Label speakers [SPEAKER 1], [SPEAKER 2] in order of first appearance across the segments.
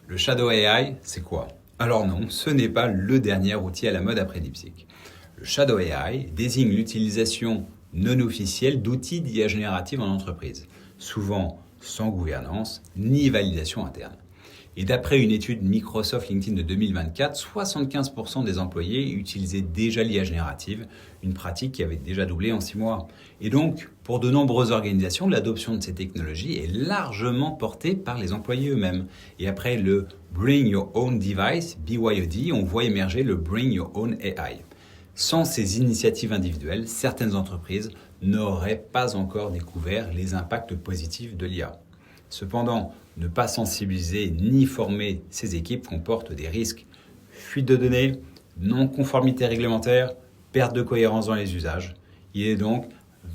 [SPEAKER 1] Le Shadow AI, c'est quoi? Alors non, ce n'est pas le dernier outil à la mode après DeepSeek. Le Shadow AI désigne l'utilisation non officielle d'outils d'IA générative en entreprise, souvent sans gouvernance ni validation interne. Et d'après une étude Microsoft LinkedIn de 2024, 75% des employés utilisaient déjà l'IA générative, une pratique qui avait déjà doublé en 6 mois. Et donc, pour de nombreuses organisations, l'adoption de ces technologies est largement portée par les employés eux-mêmes. Et après le Bring Your Own Device, BYOD, on voit émerger le Bring Your Own AI. Sans ces initiatives individuelles, certaines entreprises n'auraient pas encore découvert les impacts positifs de l'IA. Cependant, ne pas sensibiliser ni former ces équipes comporte des risques. Fuite de données, non-conformité réglementaire, perte de cohérence dans les usages. Il est donc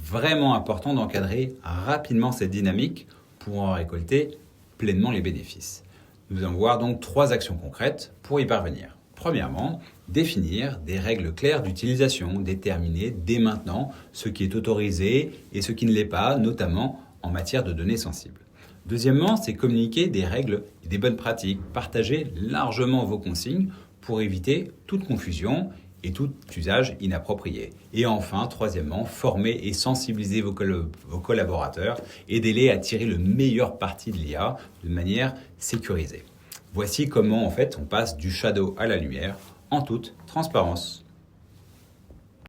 [SPEAKER 1] vraiment important d'encadrer rapidement cette dynamique pour en récolter pleinement les bénéfices. Nous allons voir donc 3 actions concrètes pour y parvenir. Premièrement, définir des règles claires d'utilisation, déterminer dès maintenant ce qui est autorisé et ce qui ne l'est pas, notamment en matière de données sensibles. Deuxièmement, c'est communiquer des règles et des bonnes pratiques, partager largement vos consignes pour éviter toute confusion et tout usage inapproprié. Et enfin, troisièmement, former et sensibiliser vos collaborateurs, aidez-les à tirer le meilleur parti de l'IA de manière sécurisée. Voici comment en fait on passe du shadow à la lumière en toute transparence.